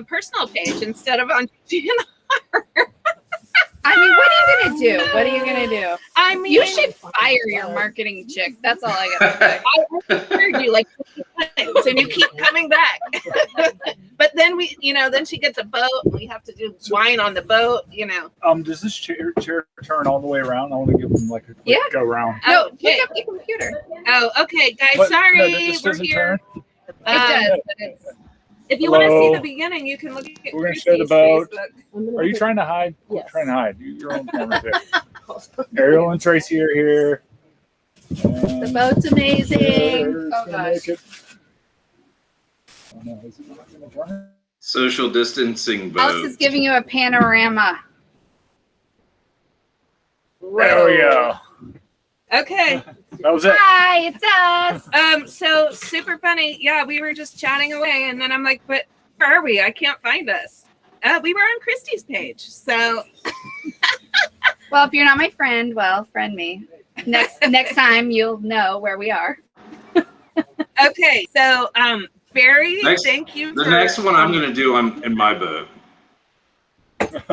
personal page instead of on GG&R. I mean, what are you gonna do? What are you gonna do? I mean, You should fire your marketing chick. That's all I gotta say. I heard you like 50 times, and you keep coming back. But then then she gets a boat, and we have to do wine on the boat. Does this chair turn all the way around? I want to give them like a quick go round. No, Okay. pick up your computer. Oh, okay, guys. But, sorry, no, this we're doesn't here. turn. It does, but it's If you want to see Hello. the beginning, you can look at We're gonna show the Christy's boat. Facebook. Are you trying to hide? Yes. Trying to hide. Your own camera there. Ariel and Tracy are here. the boat's amazing. Oh gosh. Social distancing boat. Alice is giving you a panorama. There we go. Okay. That was it. Hi, it's us. So super funny. Yeah, we were just chatting away, and then I'm like, "But where are we? I can't find us." We were on Christy's page, so Well, if you're not my friend, well, friend me. Next time you'll know where we are. okay. So Barry, thank you. The next one I'm gonna do in my boat.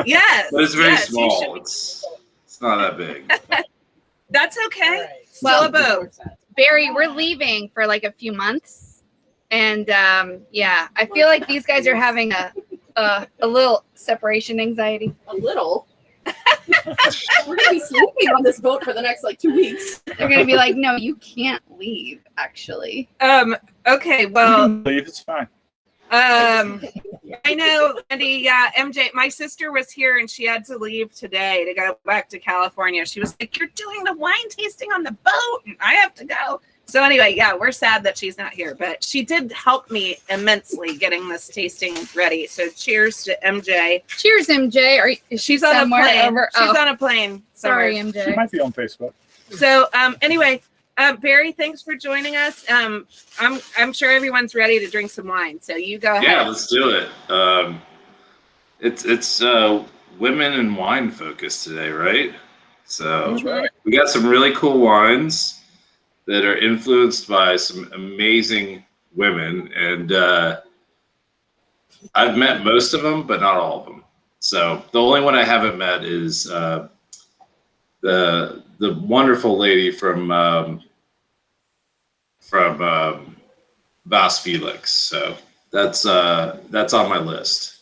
Yes, But it's very yes, you small. should- It's not that big. That's okay. Still Well, a boat. Barry, we're leaving for like a few months, and yeah, I feel like these guys are having a little separation anxiety. A little. We're gonna be sleeping on this boat for the next 2 weeks. They're gonna be like, "No, you can't leave." Actually, Okay. Well, Leave, it's fine. I know, Andy. Yeah, MJ. My sister was here, and she had to leave today to go back to California. She was like, "You're doing the wine tasting on the boat, and I have to go." So anyway, yeah, we're sad that she's not here, but she did help me immensely getting this tasting ready. So cheers to MJ. cheers, MJ. She's on a Somewhere plane. over- She's oh. on a plane. Sorry, somewhere. She MJ. might be on Facebook. So anyway, Barry, thanks for joining us. I'm sure everyone's ready to drink some wine. So you go ahead. Yeah, let's do it. It's women and wine focused today, right? So That's right. we got some really cool wines that are influenced by some amazing women, and I've met most of them, but not all of them. So the only one I haven't met is the wonderful lady from Vas Felix. So that's on my list.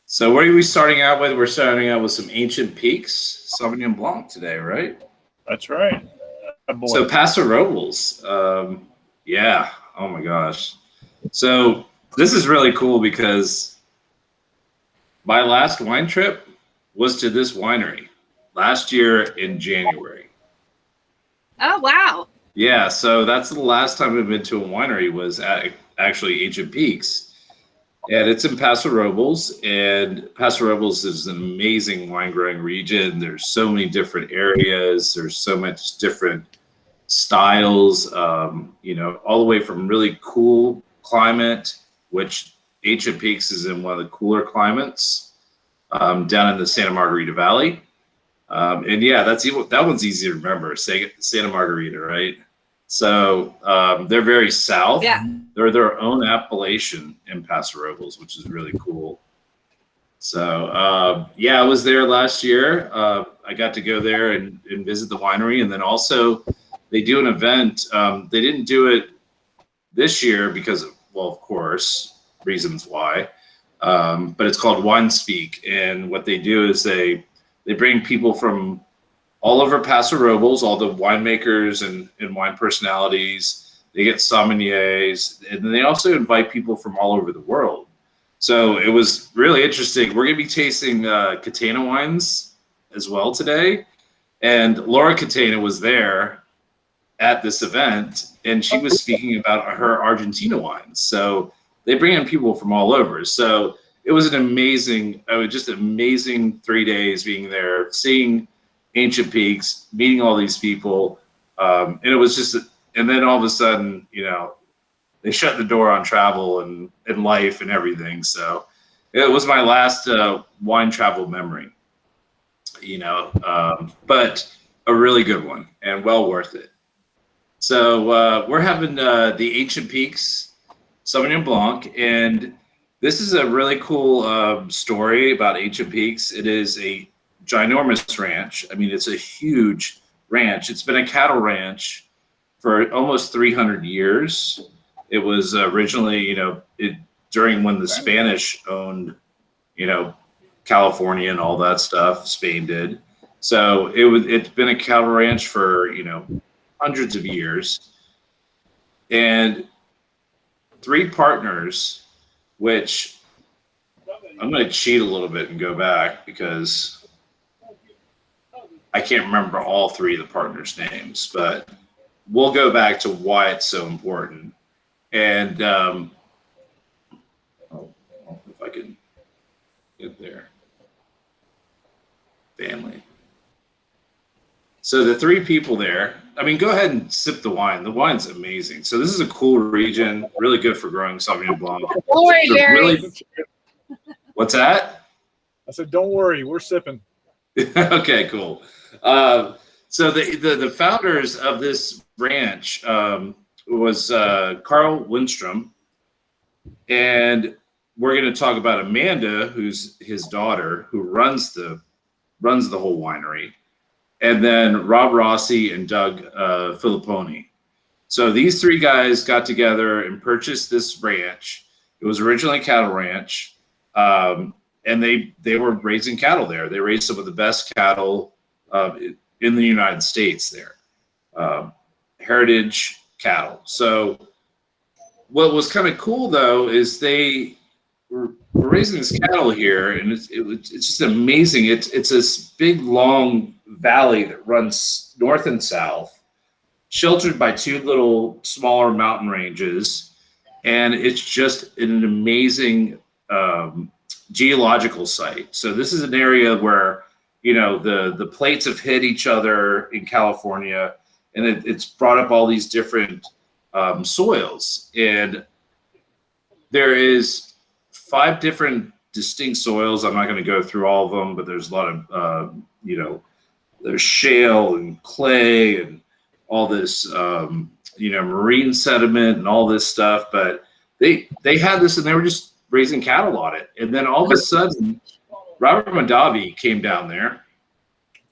So what are we starting out with? We're starting out with some Ancient Peaks Sauvignon Blanc today, right? That's right. Boy. So Paso Robles, yeah. Oh my gosh. So this is really cool because my last wine trip was to this winery last year in January. Oh wow. Yeah, so that's the last time I've been to a winery was at actually Ancient Peaks. And it's in Paso Robles, and Paso Robles is an amazing wine growing region. There's so many different areas. There's so much different styles, all the way from really cool climate, which Ancient Peaks is in one of the cooler climates, down in the Santa Margarita Valley. And yeah, that one's easy to remember, Santa Margarita, right? So they're very south. Yeah. They're their own appellation in Paso Robles, which is really cool. So yeah, I was there last year. I got to go there and visit the winery, and then also they do an event. They didn't do it this year because of course, reasons why. But it's called Wine Speak, and what they do is they bring people from all over Paso Robles, all the winemakers and wine personalities. They get sommeliers, and then they also invite people from all over the world. So it was really interesting. We're going to be tasting Catena wines as well today. And Laura Catena was there at this event, and she was speaking about her Argentina wines. So they bring in people from all over. So it was just an amazing 3 days being there, seeing Ancient Peaks, meeting all these people. And it was just, and then all of a sudden, they shut the door on travel and life and everything. So it was my last wine travel memory, but a really good one and well worth it. So we're having the Ancient Peaks Sauvignon Blanc, and this is a really cool story about Ancient Peaks. It is a ginormous ranch. I mean, it's a huge ranch. It's been a cattle ranch for almost 300 years. It was originally, during when the Spanish owned, California and all that stuff. Spain did. So it's been a cattle ranch for, hundreds of years. And 3 partners, which I'm going to cheat a little bit and go back because I can't remember all 3 of the partners' names, but we'll go back to why it's so important. And if I can get there. Family. So the 3 people there, I mean, go ahead and sip the wine. The wine's amazing. So this is a cool region, really good for growing Sauvignon Blanc. Don't worry, Barry. What's that? I said, don't worry, we're sipping. Okay, cool. So the founders of this ranch was Carl Lindstrom, and we're going to talk about Amanda, who's his daughter, who runs the whole winery, and then Rob Rossi and Doug Filipponi. So these 3 guys got together and purchased this ranch. It was originally a cattle ranch, and they were raising cattle there. They raised some of the best cattle in the United States there, heritage cattle. So what was kind of cool, though, is they were raising this cattle here, and it's just amazing. It's this big, long valley that runs north and south, sheltered by 2 little smaller mountain ranges, and it's just an amazing geological site. So this is an area where the plates have hit each other in California, and it's brought up all these different soils, and there is 5 different distinct soils. I'm not going to go through all of them, but there's a lot of there's shale and clay and all this marine sediment and all this stuff. But they had this, and they were just raising cattle on it. And then all of a sudden, Robert Mondavi came down there.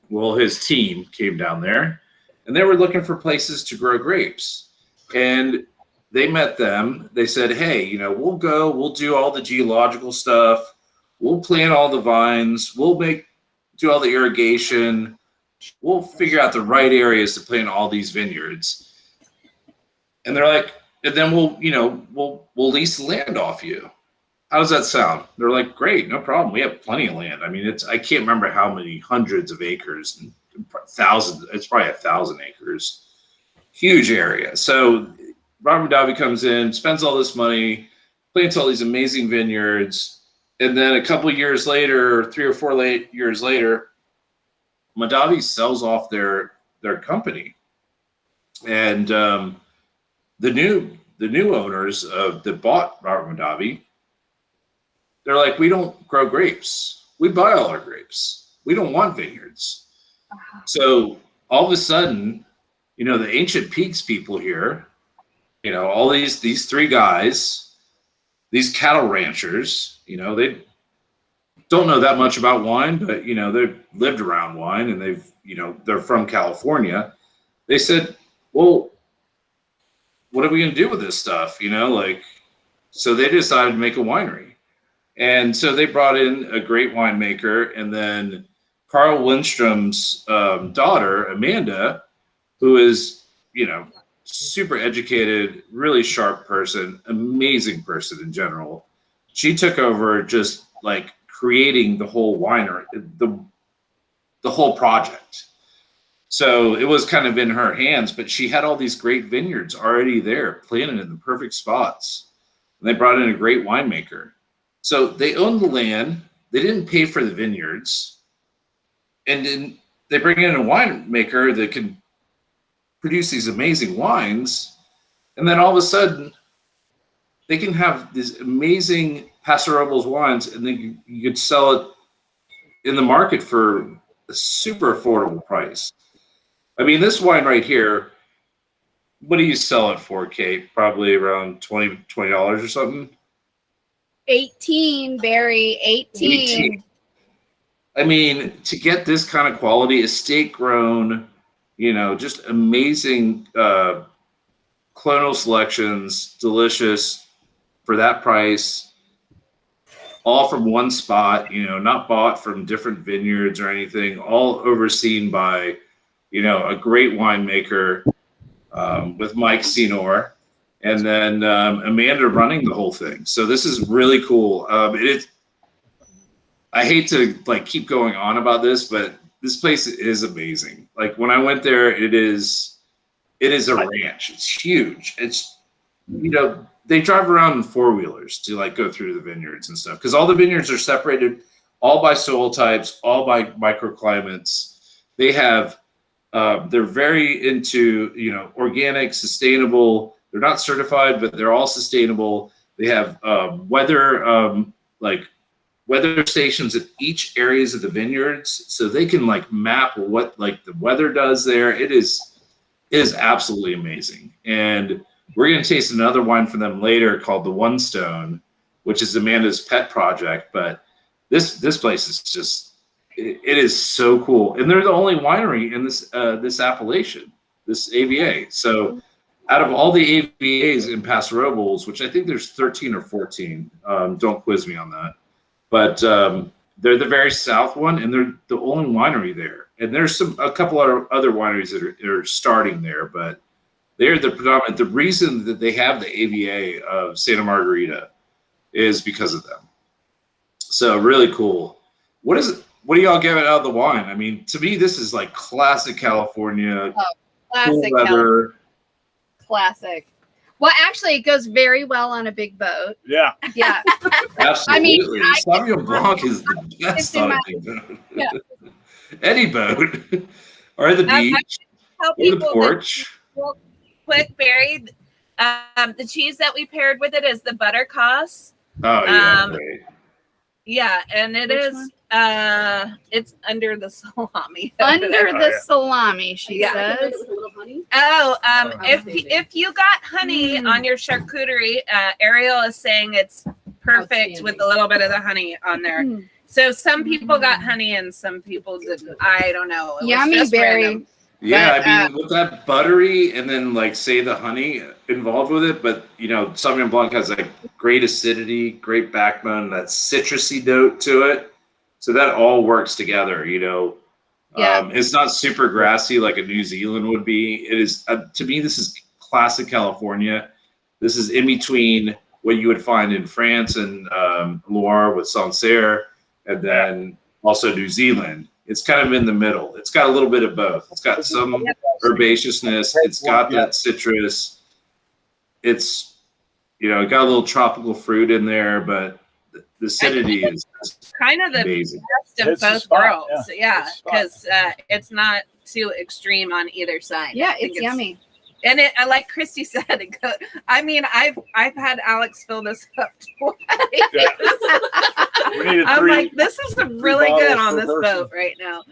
Well, his team came down there, and they were looking for places to grow grapes. And they met them. They said, hey, we'll do all the geological stuff. We'll plant all the vines. We'll do all the irrigation. We'll figure out the right areas to plant all these vineyards. And they're like, and then we'll lease the land off you. How does that sound? They're like, great, no problem. We have plenty of land. I mean, I can't remember how many hundreds of acres and thousands. It's probably 1,000 acres. Huge area. So Robert Mondavi comes in, spends all this money, plants all these amazing vineyards, and then a couple years later, 3 or 4 years later, Mondavi sells off their company, and the new owners that bought Robert Mondavi, they're like, we don't grow grapes. We buy all our grapes. We don't want vineyards. So all of a sudden, the Ancient Peaks people here, all these 3 guys, these cattle ranchers, they don't know that much about wine, but they've lived around wine, and they're from California. They said, well, what are we going to do with this stuff? So they decided to make a winery. And so they brought in a great winemaker, and then Carl Lindstrom's daughter, Amanda, who is, super educated, really sharp person, amazing person in general. She took over just like creating the whole winery, the whole project. So it was kind of in her hands, but she had all these great vineyards already there, planted in the perfect spots. And they brought in a great winemaker. So they owned the land. They didn't pay for the vineyards. And then they bring in a winemaker that can produce these amazing wines. And then all of a sudden, they can have these amazing Paso Robles wines, and then you could sell it in the market for a super affordable price. I mean, this wine right here, what do you sell it for, Kate? Probably around $20 or something. 18, Barry, 18. I mean, to get this kind of quality, estate grown, just amazing clonal selections, delicious for that price, all from one spot, not bought from different vineyards or anything, all overseen by, a great winemaker with Mike Senor, and then Amanda running the whole thing. So this is really cool. I hate to keep going on about this, but this place is amazing. Like when I went there, it is a ranch. It's huge. It's they drive around in 4-wheelers to go through the vineyards and stuff, because all the vineyards are separated all by soil types, all by microclimates. They have they're very into organic, sustainable. They're not certified, but they're all sustainable. They have weather stations at each areas of the vineyards, so they can map what the weather does there. It is absolutely amazing. And we're going to taste another wine from them later called the One Stone, which is Amanda's pet project. But this place is just, it is so cool. And they're the only winery in this appellation, this AVA. So out of all the AVAs in Paso Robles, which I think there's 13 or 14, don't quiz me on that. But they're the very south one, and they're the only winery there. And there's a couple other wineries that are starting there, but they're the predominant. The reason that they have the AVA of Santa Margarita is because of them. So really cool. What do y'all get out of the wine? I mean, to me, this is classic California. Oh, classic cool weather. California. Classic. Well, actually, it goes very well on a big boat. Yeah. Yeah. Absolutely. Sauvignon Blanc is the best on a big boat. Yeah. Any boat. Or the beach. Tell Or the people porch. real quick, Barry. The cheese that we paired with it is the Buttercos. Oh, yeah. Great. Yeah, and it Which is. one? It's under the salami. Under the salami, she Yeah. says. With a little honey. Oh, Outstanding. if you got honey on your charcuterie, Ariel is saying it's perfect with a little bit of the honey on there. Mm. So some people got honey and some people didn't. I don't know. It was Yummy, just Barry. random. Yeah, But, I mean, with that buttery and then say the honey involved with it, but Sauvignon Blanc has great acidity, great backbone, that citrusy note to it. So that all works together, Yeah. It's not super grassy like a New Zealand would be. It is, to me, this is classic California. This is in between what you would find in France and Loire with Sancerre, and then also New Zealand. It's kind of in the middle. It's got a little bit of both. It's got some herbaceousness. It's got that citrus. It's, it got a little tropical fruit in there, but the acidity is Kind of the amazing. best of It's the both spot, worlds. Yeah, It's the spot. because it's not too extreme on either side. Yeah, I think it's yummy. And it, like Christy said, I mean, I've had Alex fill this up twice. We needed I'm 3. like, this is really good bottles on per this person. boat right now.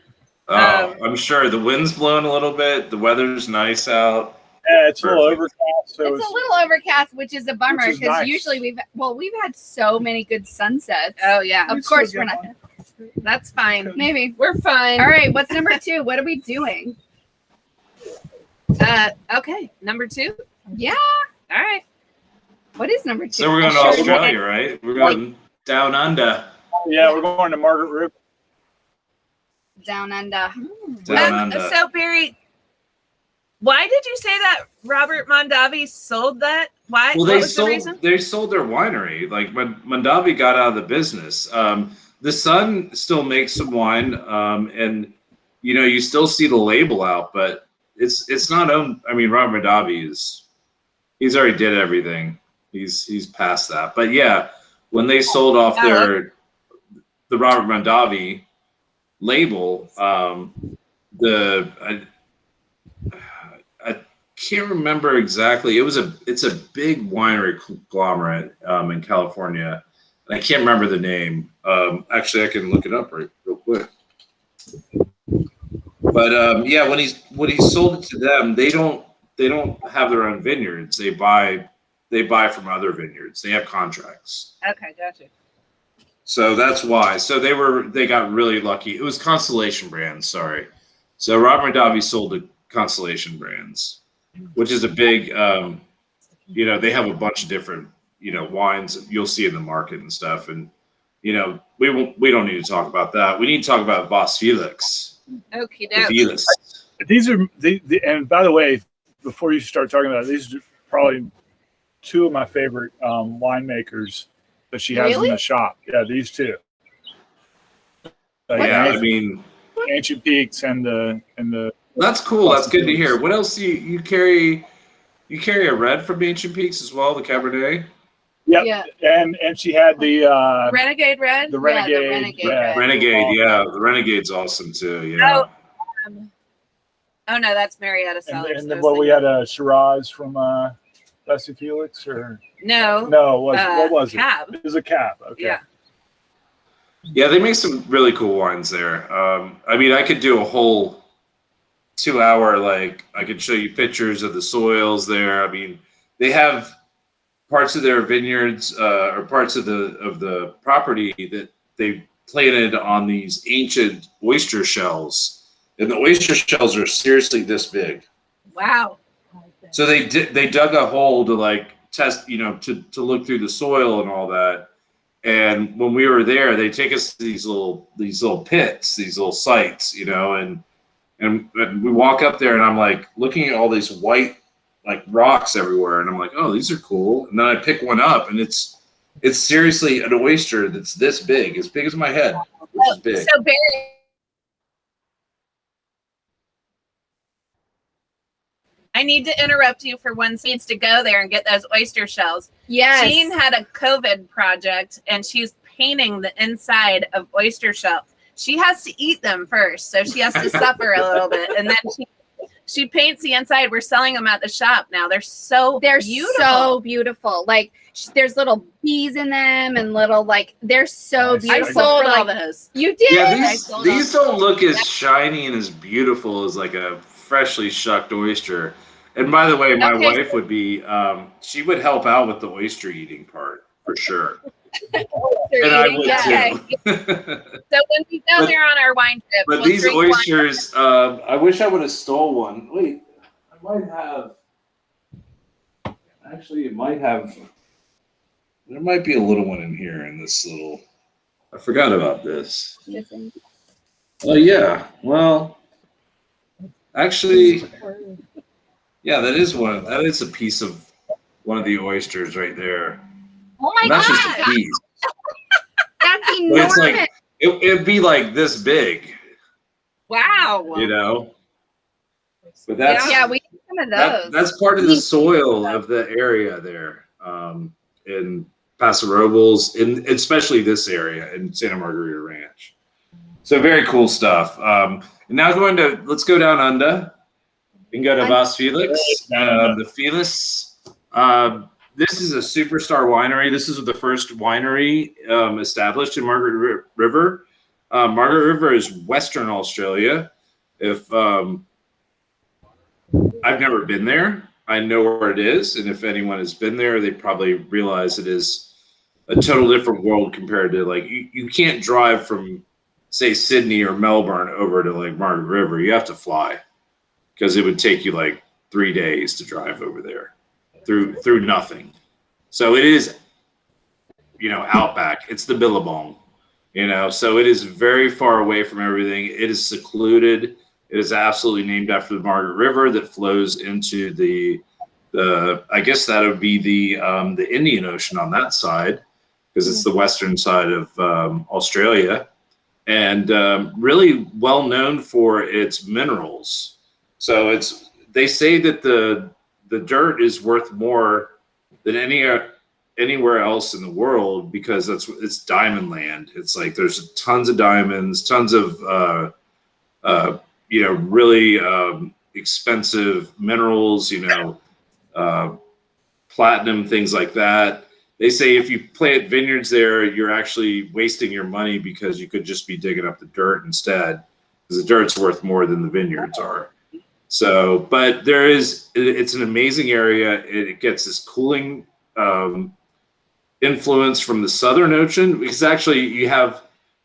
I'm sure the wind's blowing a little bit. The weather's nice out. Yeah, it's a little Perfect. overcast. So It's a little overcast, which is a bummer Which is because nice. usually we've had so many good sunsets. Oh yeah, Of course we're not. that's fine. Maybe. We're fine. All right, what's number 2? What are we doing? Okay, number 2. Yeah. All right. What is number 2? So we're going to Australia, right? We're going down under. Yeah, we're going to Margaret River. Down under. Down under. So Barry, why did you say that Robert Mondavi sold that? Why? Well, what they was the reason? sold their winery. When Mondavi got out of the business, the son still makes some wine, and you still see the label out, but it's not owned. I mean, Robert Mondavi he's already did everything. He's past that. But yeah, when they sold off the Robert Mondavi label, I can't remember exactly. It's a big winery conglomerate in California, and I can't remember the name. Actually, I can look it up real quick. But yeah, when he sold it to them, they don't have their own vineyards. They buy from other vineyards. They have contracts. Okay, gotcha. So that's why. So they got really lucky. It was Constellation Brands, sorry. So Robert Mondavi sold to Constellation Brands, which is a big they have a bunch of different, wines you'll see in the market and stuff. And we don't need to talk about that. We need to talk about Voss Felix. Okie The doke. Felix. These are and by the way, before you start talking about it, these are probably two of my favorite winemakers that she has in the shop. Yeah, these two. Yeah, I mean, Ancient Peaks and the. That's cool. That's good to hear. What else do you carry? You carry a red from Ancient Peaks as well, the Cabernet. Yep. Yeah, and she had the Renegade Red. The Renegade. Yeah, the Renegade Red. Renegade, yeah, the Renegade's awesome too. Yeah. Oh no, that's Marietta Cellars. And then we had a Shiraz from Leslie Felix, or no, what was Cab. It was a Cab. Okay. Yeah. Yeah, they make some really cool wines there. I mean, I could do a whole 2-hour, I could show you pictures of the soils there. I mean, they have parts of their vineyards or parts of the property that they planted on these ancient oyster shells. And the oyster shells are seriously this big. Wow. So they dug a hole to test, to look through the soil and all that. And when we were there, they take us to these little pits, these little sites, and we walk up there, and I'm looking at all these white rocks everywhere, and I'm like, oh, these are cool. And then I pick one up, and it's seriously an oyster that's this big, as big as my head, which is big. So Barry, I need to interrupt you for one needs to go there and get those oyster shells. Yes. Jean had a COVID project, and she's painting the inside of oyster shells. She has to eat them first, so she has to suffer a little bit, and then she paints the inside. We're selling them at the shop now. They're so beautiful. There's little bees in them, and little they're so Nice. beautiful. I sold all those. You did? Yeah, these don't look as shiny and as beautiful as a freshly shucked oyster. And by the way, my wife would be, she would help out with the oyster eating part for sure. And I would too. So when we go there on our wine trip, but these oysters, I wish I would have stole one. Wait, I might have. Actually, it might have. There might be a little one in here in this little. I forgot about this. Oh yeah. Well, actually, yeah, that is one. That is a piece of one of the oysters right there. Oh my And that's god! just a piece. That's But enormous. it'd be this big, wow. But that's Yeah, we need some of those. that's part of the soil of the area there, in Paso Robles, especially this area in Santa Margarita Ranch. So very cool stuff. And now let's go down under. We can go to Voss Felix. The Felix. This is a superstar winery. This is the first winery established in Margaret River. Margaret River is Western Australia. If I've never been there, I know where it is, and if anyone has been there, they probably realize it is a total different world compared to you can't drive from say Sydney or Melbourne over to Margaret River. You have to fly because it would take you 3 days to drive over there. Through nothing. So it is, outback. It's the Billabong, so it is very far away from everything. It is secluded. It is absolutely named after the Margaret River that flows into the I guess that would be the Indian Ocean on that side, because it's the western side of Australia, and really well known for its minerals. So they say that the dirt is worth more than anywhere else in the world because it's diamond land. It's there's tons of diamonds, tons of really expensive minerals, platinum, things like that. They say if you plant vineyards there, you're actually wasting your money because you could just be digging up the dirt instead, because the dirt's worth more than the vineyards are. So, but it's an amazing area. It gets this cooling influence from the Southern Ocean, because actually you have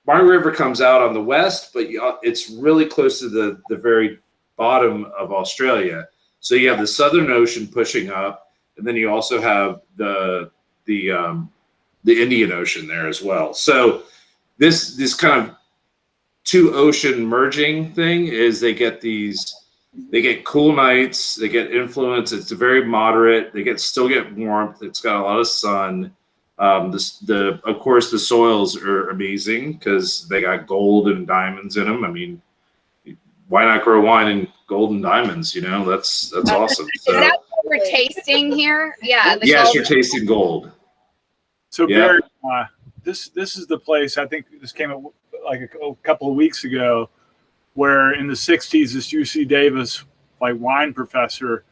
Margaret River comes out on the west, but it's really close to the very bottom of Australia. So you have the Southern Ocean pushing up, and then you also have the Indian Ocean there as well. So this kind of two ocean merging thing is they get cool nights, they get influence. It's very moderate. They still get warmth. It's got a lot of sun. Of course, the soils are amazing because they got gold and diamonds in them. I mean, why not grow wine in gold and diamonds? You know, that's awesome. So, Is that what we're tasting here? Yeah. yes, you're tasting gold. So Yeah. Barry, this is the place. I think this came up like a couple of weeks ago, where in the '60s, this UC Davis wine professor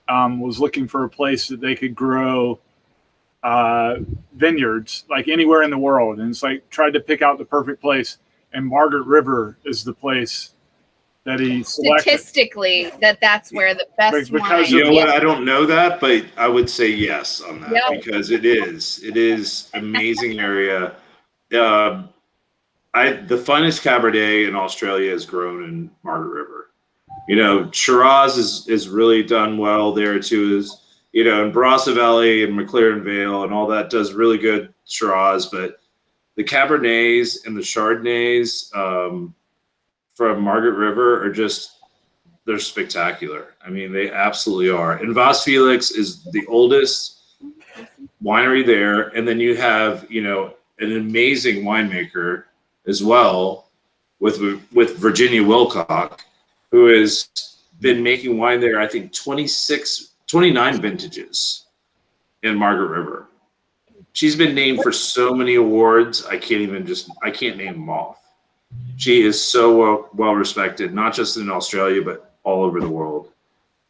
was looking for a place that they could grow vineyards anywhere in the world, and it's tried to pick out the perfect place, and Margaret River is the place that he selected. Statistically, that's where the best Because wine. You know what? I don't know that, but I would say yes on that because it is amazing area. The finest Cabernet in Australia is grown in Margaret River. You know, Shiraz is really done well there too. In Barossa Valley and McLaren Vale and all that does really good Shiraz, but the Cabernets and the Chardonnays from Margaret River are they're spectacular. I mean, they absolutely are. And Vas Felix is the oldest winery there, and then you have an amazing winemaker as well with Virginia Wilcock, who has been making wine there, I think 29 vintages in Margaret River. She's been named for so many awards, I can't name them off. She is so well respected, not just in Australia, but all over the world.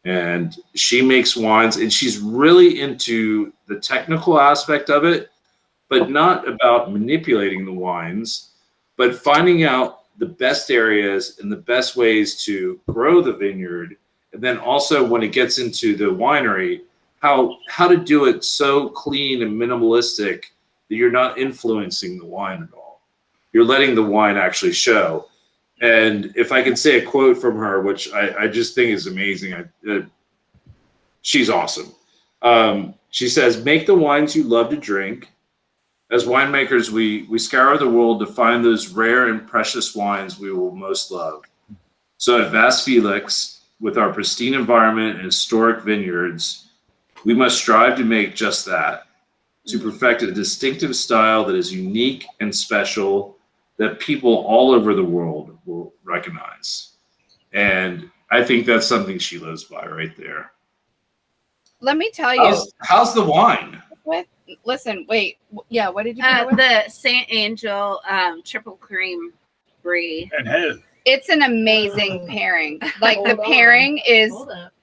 And she makes wines, and she's really into the technical aspect of it, but not about manipulating the wines, but finding out the best areas and the best ways to grow the vineyard. And then also when it gets into the winery, how to do it so clean and minimalistic that you're not influencing the wine at all. You're letting the wine actually show. And if I can say a quote from her, which I just think is amazing, she's awesome. She says, "Make the wines you love to drink. As winemakers, we scour the world to find those rare and precious wines we will most love. So at Vas Felix, with our pristine environment and historic vineyards, we must strive to make just that, to perfect a distinctive style that is unique and special that people all over the world will recognize." And I think that's something she lives by right there. Let me tell you. How's the wine? Listen, wait. Yeah, what did you pair with? The St. Angel triple cream brie. And hey, It's an amazing pairing. Like the Hold on. pairing is Hold up.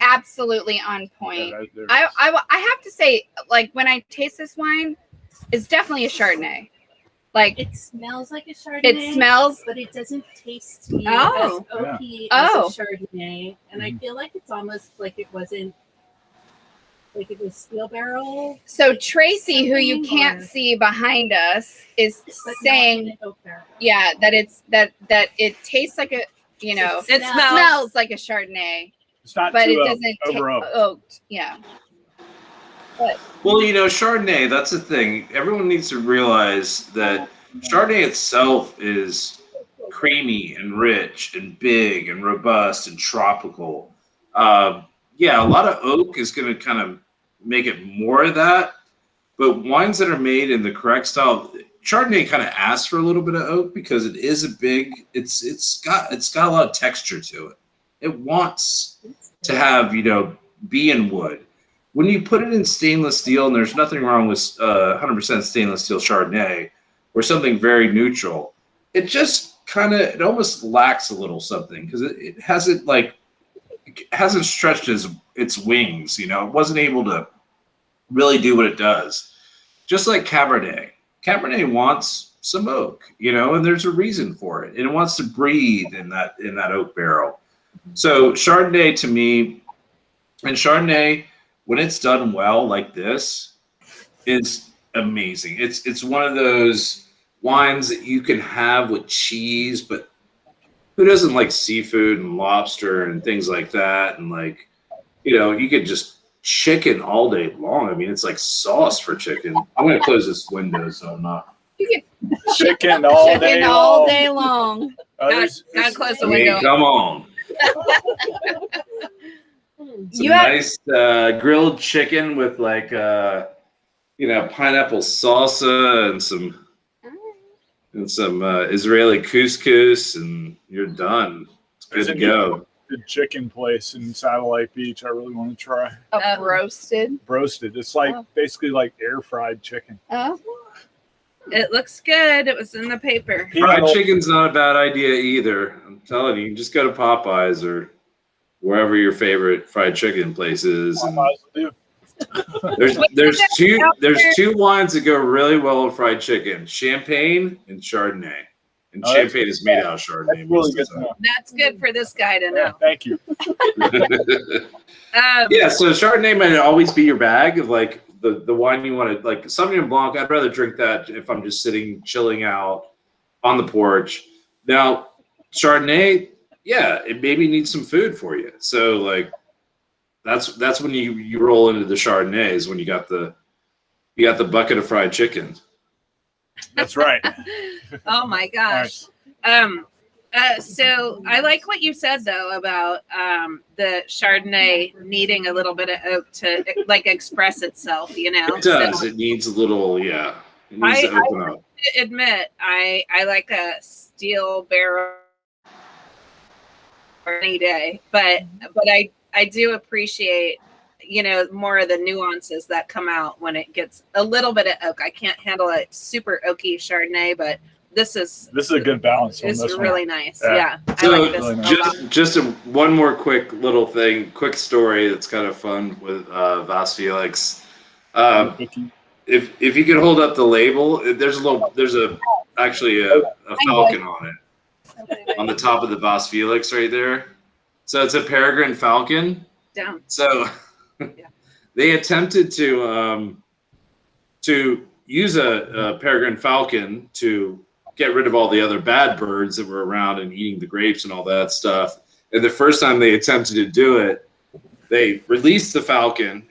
absolutely on point. yeah, I have to say, when I taste this wine, it's definitely a Chardonnay. It smells like a Chardonnay. It smells. but it doesn't taste to me Oh. as oaky Oh. as a Chardonnay. And I feel like it's almost like it wasn't, like it was steel barrel, So Tracy, who you Something can't or- see behind us, is but not in saying, an oak barrel. yeah, that it tastes like a, It smells like a Chardonnay, it's not but it too doesn't taste over oaked. oaked. Yeah. Well, Chardonnay, that's the thing. Everyone needs to realize that Chardonnay itself is creamy and rich and big and robust and tropical. Yeah, a lot of oak is going to kind of make it more of that. But wines that are made in the correct style, Chardonnay kind of asks for a little bit of oak because it is a big. It's got a lot of texture to it. It wants to have be in wood. When you put it in stainless steel, and there's nothing wrong with 100% stainless steel Chardonnay or something very neutral, it just it almost lacks a little something because it hasn't stretched its wings. It wasn't able to really do what it does. Just like Cabernet. Cabernet wants some oak, and there's a reason for it. And it wants to breathe in that oak barrel. So Chardonnay to me, and Chardonnay, when it's done well like this, is amazing. It's one of those wines that you can have with cheese, but who doesn't like seafood and lobster and things like that? And like, you could just chicken all day long. I mean, it's like sauce for chicken. I'm gonna close this window so I'm not. Chicken all Chicken day all long. day long. Gotta close the I mean, window. come on. Some You have- nice grilled chicken with like pineapple salsa and some Israeli couscous, and you're done. It's good There's to a go. good chicken place in Satellite Beach. I really want to try. Roasted. Roasted. It's like Oh. basically like air fried chicken. Oh. It looks good. It was in the paper. Fried chicken's not a bad idea either. I'm telling you, just go to Popeyes or wherever your favorite fried chicken place is. And there's two wines that go really well with fried chicken: Champagne and Chardonnay. And Oh, Champagne is made out of Chardonnay. That's really good to know. That's good for this guy to Yeah, know. thank you. Yeah, so Chardonnay might always be your bag of like the wine you want to like. Sauvignon Blanc, I'd rather drink that if I'm just sitting chilling out on the porch. Now, Chardonnay, yeah, it maybe needs some food for you. So like that's when you roll into the Chardonnays when you got the bucket of fried chicken. That's right. Oh my gosh. So I like what you said though about the Chardonnay needing a little bit of oak to like express itself, It does. It needs a little, yeah. It needs to open up. I admit I like a steel barrel any day, but I do appreciate more of the nuances that come out when it gets a little bit of oak. I can't handle a super oaky Chardonnay, but this is a good balance. It's really nice. Yeah. Yeah. So I like this a lot. just one more quick little thing, quick story that's kind of fun with Vas Felix. If you could hold up the label, there's actually a falcon on it, on the top of the Vas Felix right there. So it's a peregrine falcon. Down. So they attempted to use a peregrine falcon to get rid of all the other bad birds that were around and eating the grapes and all that stuff. And the first time they attempted to do it, they released the falcon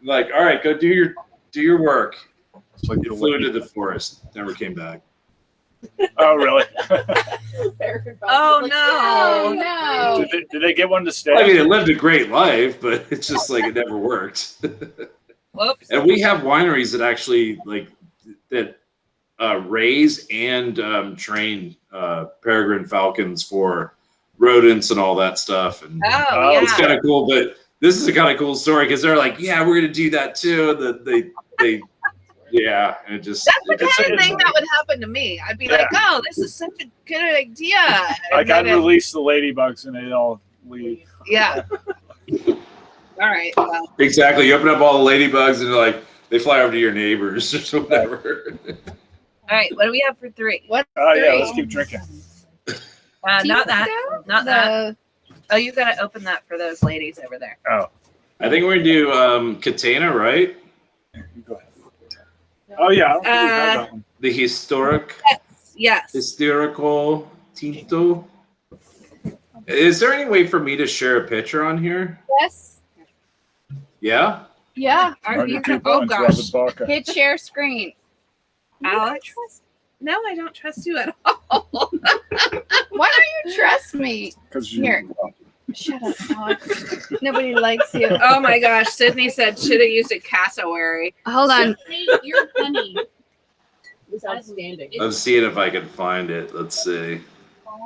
like, all right, go do your work. Like it flew into the forest, never came back. Oh, really? Oh no! No. Did they get one to stay? I mean, it lived a great life, but it's just like it never worked. Whoops. And we have wineries that actually raise and train peregrine falcons for rodents and all that stuff. And Oh yeah. it's kind of cool. But this is a kind of cool story because they're like, yeah, we're gonna do that too. They yeah, and it just That's the kind of thing that would happen to me. I'd be like, "Oh, this is such a good idea." Like I'd release the ladybugs and they'd all leave. Yeah. All right. Well. exactly. You open up all the ladybugs and they're like they fly over to your neighbors or whatever. All right. What do we have for 3? What? Oh yeah, let's keep drinking. Not that. Not that. Oh, you got to open that for those ladies over there. Oh. I think we're gonna do Catena, right? Go ahead. Oh yeah, I don't think we've had that one. The Yes. historical tinto. Is there any way for me to share a picture on here? Yes. Yeah. Yeah. Are you? Two Oh buttons, gosh. Robert Barker. Hit share screen. Alex. No, I don't trust you at all. Why don't you trust me? 'Cause Here. Shut up, Alex. Nobody likes you. Oh my gosh. Sydney said should have used a cassowary. Hold on. Your penny is outstanding. I'm seeing if I can find it. Let's see. All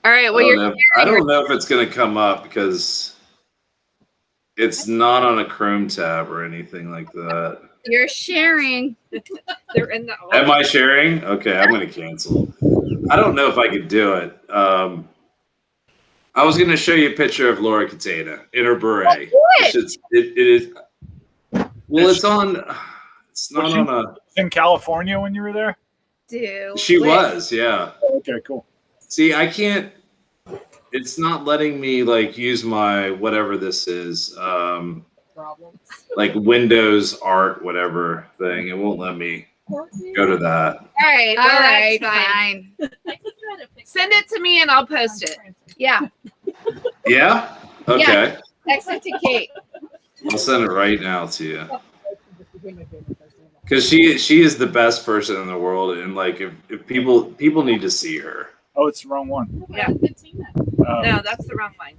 right. Well, I don't know if it's gonna come up because it's not on a Chrome tab or anything like that. you're sharing. They're in the. Am I sharing? Okay, I'm gonna cancel. I don't know if I could do it. I was gonna show you a picture of Laura Catena in her beret. It is. Well, it's on. It's not on a. In California when you were there? Do She was, yeah. Okay, cool. See, I can't. it's not letting me like use my whatever this is, Problems. like Windows art whatever thing. It won't let me go to that. All right. All Well, right, that's fine. fine. I could try to fix Send it to me and I'll post it. Yeah, Yeah. Okay. text it to Kate. I'll send it right now to you. Because she is the best person in the world, and like if people need to see her. Oh, it's the wrong one. Yeah. Katina. No, that's the wrong line.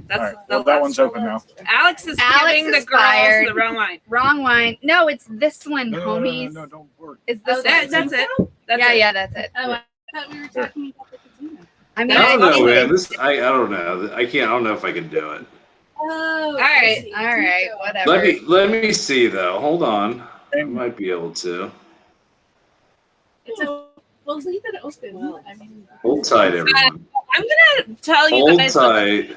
That's All right. the Well, that last one's open now. Alex is Alex giving is the girls fired. the wrong line. Wrong wine. No, it's this one, homies. No, don't work. It's this That's one. it. That's yeah, it. yeah, that's it. Oh, I thought we were talking about the Katina. I mean, I don't know, anyway. man. I don't know. I don't know if I can do it. Oh, All right, All right, whatever. Let me see though. Hold on. I might be able to. We'll leave it open. I mean, Hold tight, everyone. I'm gonna tell you Hold guys tight.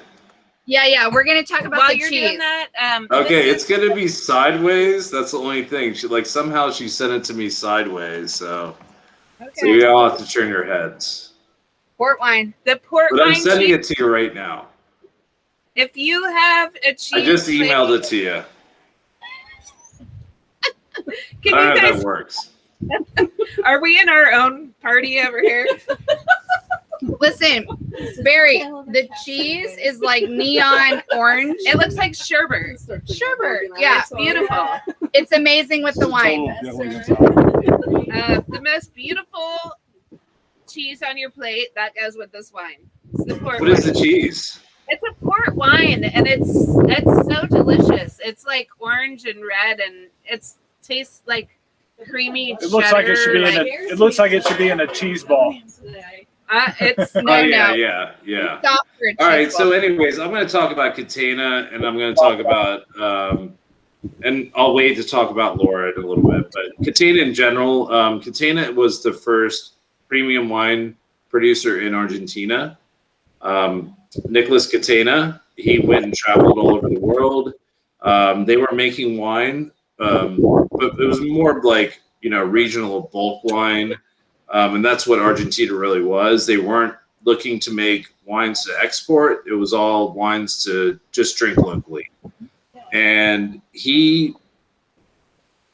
Yeah, we're gonna talk about while the you're cheese. doing that. Okay, this it's gonna be sideways. That's the only thing. She like somehow she sent it to me sideways, so you all have to turn your heads. Port wine. the port But I'm wine sending cheese. it to you right now. If you have a cheese, I just emailed it to you. Can I don't you know if guys? that works. Are we in our own party over here? Listen, Barry, the cheese is like neon orange. It looks like sherbet. Sherbet, yeah, It's beautiful. It's amazing with the wine. The most beautiful cheese on your plate that goes with this wine. It's the port What wine. is the cheese? It's a port wine, and it's so delicious. It's like orange and red, and it's tastes like creamy. It looks like it should be in cheddar, a. It looks like it should be in a cheese ball. It's No, Oh yeah, no. yeah. Stop for a All right. cheese So, ball. anyways, I'm going to talk about Catena, and I'm going to talk about, and I'll wait to talk about Laura in a little bit. But Catena in general, Catena was the first premium wine producer in Argentina. Nicholas Catena, he went and traveled all over the world. They were making wine, but it was more like regional bulk wine. And that's what Argentina really was. They weren't looking to make wines to export. It was all wines to just drink locally. And he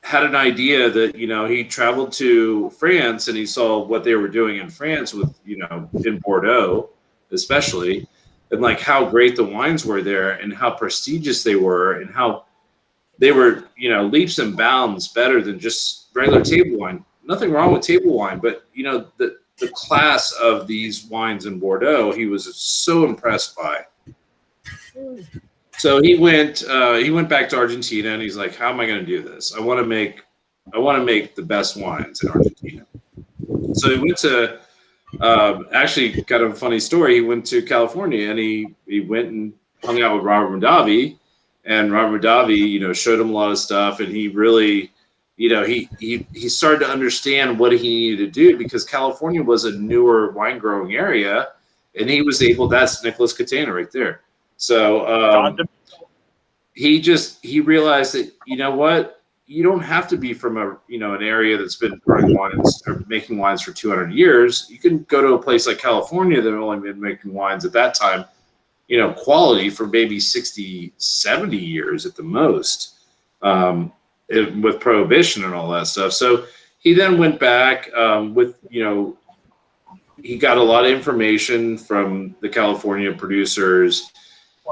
had an idea that, he traveled to France and he saw what they were doing in France with, in Bordeaux, especially, and like how great the wines were there and how prestigious they were and how they were, leaps and bounds better than just regular table wine. Nothing wrong with table wine, but the class of these wines in Bordeaux, he was so impressed by. So he went back to Argentina and he's like, how am I going to do this? I want to make the best wines in Argentina. So he went to actually kind of a funny story. He went to California and he went and hung out with Robert Mondavi, and Robert Mondavi, showed him a lot of stuff, and he really, he started to understand what he needed to do because California was a newer wine growing area, and he was able. That's Nicholas Catena right there. So he realized that what, you don't have to be from an area that's been growing wines or making wines for 200 years. You can go to a place like California that only been making wines at that time, quality for maybe 60, 70 years at the most, with prohibition and all that stuff. So he then went back he got a lot of information from the California producers.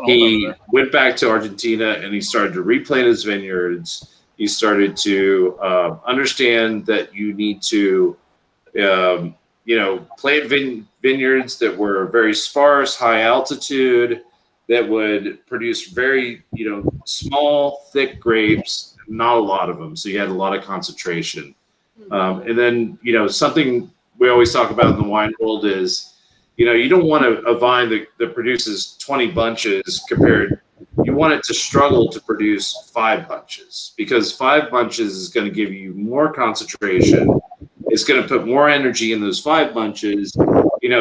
He went back to Argentina and he started to replant his vineyards. He started to understand that you need to, plant vineyards that were very sparse, high altitude, that would produce very, small, thick grapes, not a lot of them. So you had a lot of concentration. And then, something we always talk about in the wine world is, you don't want a vine that produces 20 bunches you want it to struggle to produce 5 bunches, because 5 bunches is going to give you more concentration. It's going to put more energy in those 5 bunches.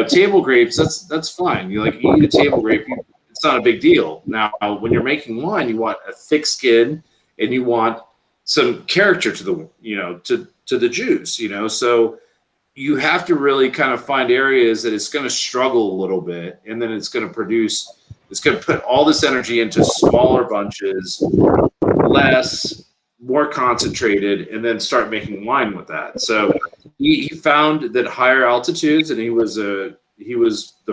Table grapes, that's fine. You eat a table grape, it's not a big deal. Now, when you're making wine, you want a thick skin and you want some character to the, to the juice, So you have to really kind of find areas that it's going to struggle a little bit, and then it's going to produce. It's going to put all this energy into smaller bunches, less, more concentrated, and then start making wine with that. So he found that higher altitudes, and he was the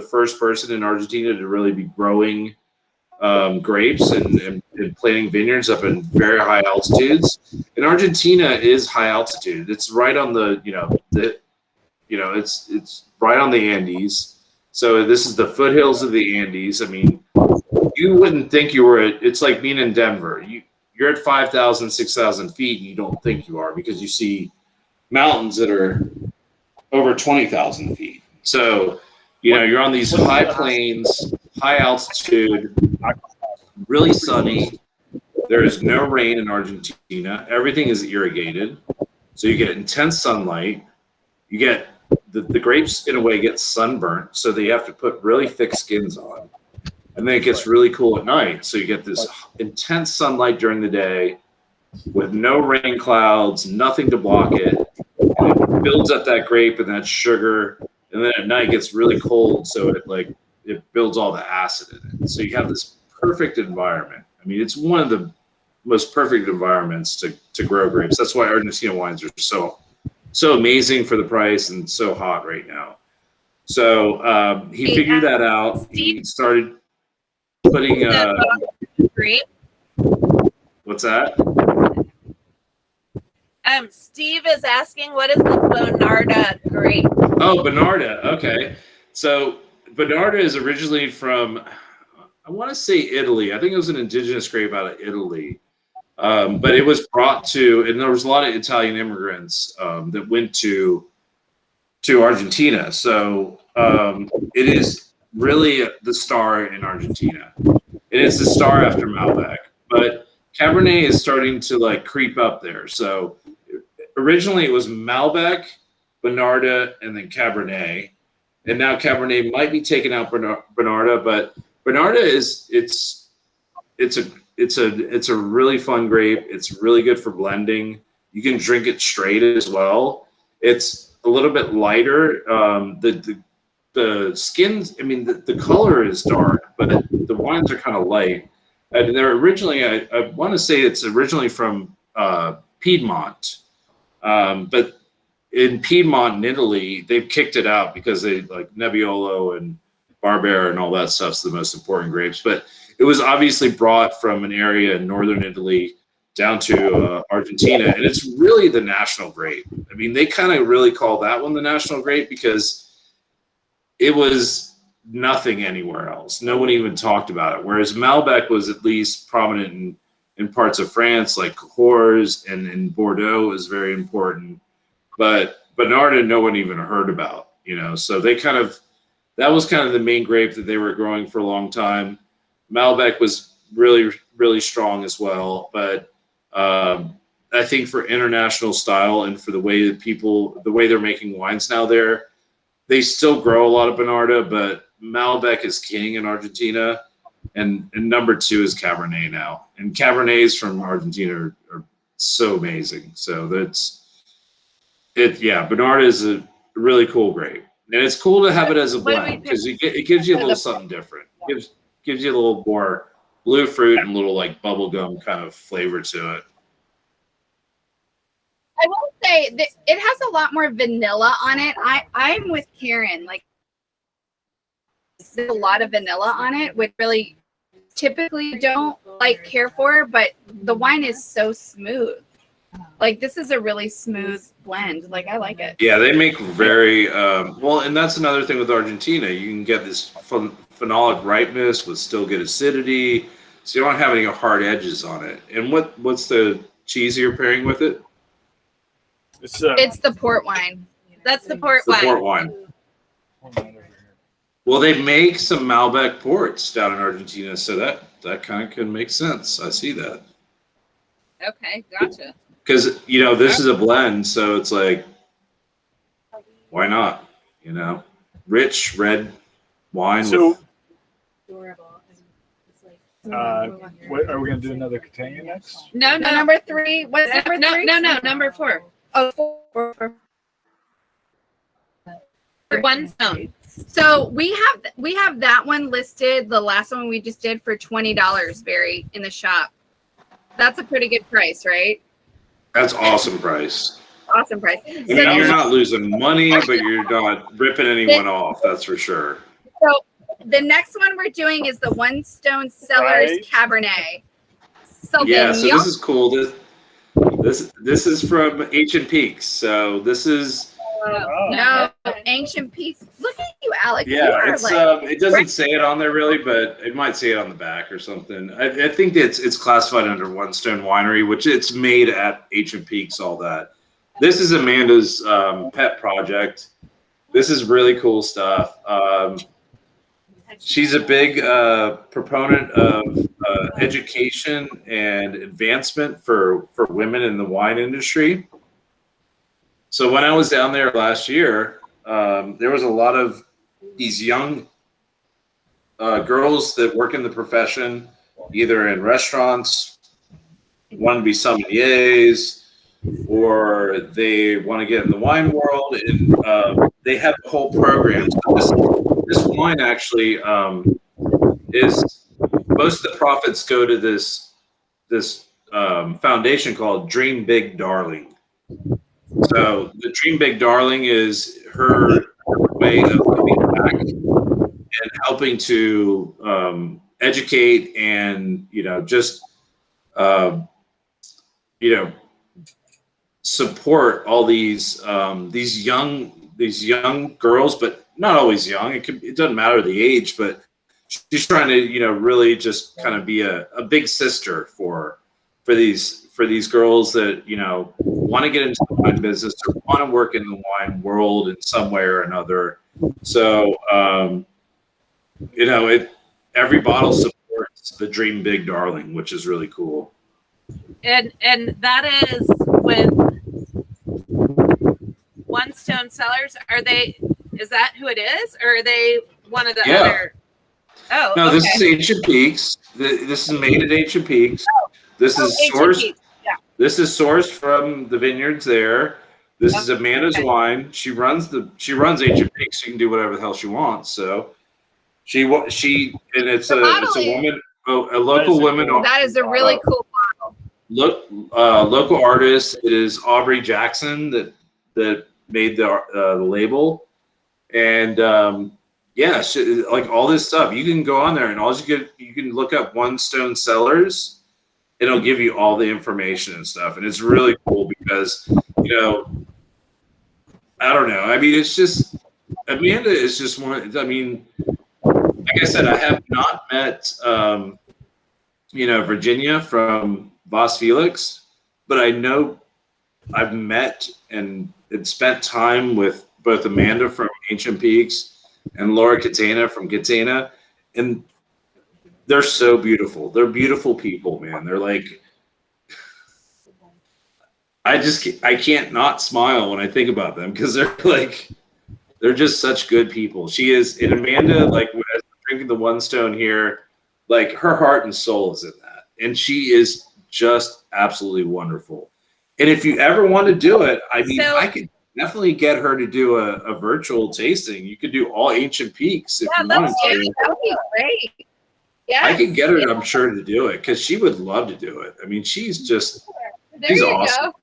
first person in Argentina to really be growing grapes and planting vineyards up in very high altitudes. And Argentina is high altitude. It's right on it's right on the Andes. So this is the foothills of the Andes. I mean, you wouldn't think you were it's like being in Denver. You're at 5,000, 6,000 feet, and you don't think you are because you see mountains that are over 20,000 feet. So, you're on these high plains, high altitude, really sunny. There is no rain in Argentina. Everything is irrigated. So you get intense sunlight. You get the grapes, in a way, get sunburnt. So they have to put really thick skins on. And then it gets really cool at night. So you get this intense sunlight during the day with no rain clouds, nothing to block it. And it builds up that grape and that sugar. And then at night it gets really cold. So it builds all the acid in it. So you have this perfect environment. I mean, it's one of the most perfect environments to grow grapes. That's why Argentina wines are so amazing for the price and so hot right now. So he figured that out. He started putting grape. What's that? Steve is asking, what is the Bonarda grape? Oh, Bonarda. Okay. So Bonarda is originally from, I want to say Italy. I think it was an indigenous grape out of Italy. But it was brought to, and there was a lot of Italian immigrants that went to Argentina. So it is really the star in Argentina. It is the star after Malbec. But Cabernet is starting to creep up there. So originally it was Malbec, Bonarda, and then Cabernet. And now Cabernet might be taking out Bonarda, but Bonarda it's a really fun grape. It's really good for blending. You can drink it straight as well. It's a little bit lighter. The skins, I mean, the color is dark, but the wines are kind of light. And they're originally, I want to say it's originally from Piedmont. But in Piedmont in Italy, they've kicked it out because they Nebbiolo and Barbera and all that stuff's the most important grapes. But it was obviously brought from an area in northern Italy down to Argentina, and it's really the national grape. I mean, they kind of really call that one the national grape because it was nothing anywhere else. No one even talked about it. Whereas Malbec was at least prominent in parts of France, like Cahors, and in Bordeaux is very important. But Bonarda, no one even heard about, So they that was kind of the main grape that they were growing for a long time. Malbec was really, really strong as well. But I think for international style and for the way they're making wines now they still grow a lot of Bonarda, but Malbec is king in Argentina. And number 2 is Cabernet now. And Cabernets from Argentina are so amazing. So Bonarda is a really cool grape. And it's cool to have it as a blend because it gives you a little something different. It gives you a little more blue fruit and a little bubblegum kind of flavor to it. I will say that it has a lot more vanilla on it. I'm with Karen. There's a lot of vanilla on it, which really typically don't care for, but the wine is so smooth. This is a really smooth blend. I like it. Yeah, they make very well, and that's another thing with Argentina. You can get this phenolic ripeness with still good acidity, so you don't have any hard edges on it. And what's the cheese you're pairing with it? It's the port wine. That's the port The wine. port wine. Well, they make some Malbec ports down in Argentina, so that kind of can make sense. I see that. Okay, gotcha. Because, this is a blend, so it's why not? Rich red wine. So, Adorable. what are we going to do? Another Catania next? No, Number 3. What's number 3? No, number 4. Oh, 4. One stone. So we have that one listed. The last one we just did for $20, Barry, in the shop. That's a pretty good price, right? That's awesome price. Awesome price. I mean, you're not losing money, but you're not ripping anyone off. That's for sure. So the next one we're doing is the One Stone Cellars Right. Cabernet. Yeah, so this is cool. This is from Ancient Peaks. So this is No, Ancient Peaks. Look at you, Alex. You yeah. are It's like, it doesn't say it on there really, but it might say it on the back or something. I think it's classified under One Stone Winery, which it's made at Ancient Peaks. All that. This is Amanda's pet project. This is really cool stuff. She's a big proponent of education and advancement for women in the wine industry. So when I was down there last year, there was a lot of these young girls that work in the profession, either in restaurants, want to be sommeliers, or they want to get in the wine world, and they have a whole program. So this wine actually is most of the profits go to this foundation called Dream Big Darling. So the Dream Big Darling is her way of giving back and helping to educate and just support all these young girls, but not always young. It doesn't matter the age, but she's trying to really just kind of be a big sister for these girls that want to get into the wine business or want to work in the wine world in some way or another. So every bottle supports the Dream Big Darling, which is really cool. And that is with One Stone Cellars. Is that who it is, or are they one of the other? Oh, no, okay. This is Ancient Peaks. This is made at Ancient Peaks. This is Ancient sourced. Peaks. Yeah. This is sourced from the vineyards there. This is Amanda's wine. She runs Ancient Peaks. She can do whatever the hell she wants. So she and it's a woman, a local woman. That is a really cool bottle. Local artist. It is Aubrey Jackson that made the label, and like all this stuff. You can go on there and you can look up One Stone Cellars. It'll give you all the information and stuff, and it's really cool because I don't know. I mean, it's just Amanda is just one. I mean, like I said, I have not met Virginia from Voss Felix, but I know I've met and spent time with both Amanda from Ancient Peaks and Laura Catena from Catena, and they're so beautiful. They're beautiful people, man. They're like, I can't not smile when I think about them because they're just such good people. She is, and Amanda, like, as I'm drinking the One Stone here, like her heart and soul is in that, and she is just absolutely wonderful. And if you ever want to do it, I mean, I could definitely get her to do a virtual tasting. You could do all Ancient Peaks if you wanted to. That would be great. Yeah, I could get her, I'm sure, to do it because she would love to do it. I mean, she's awesome. Go.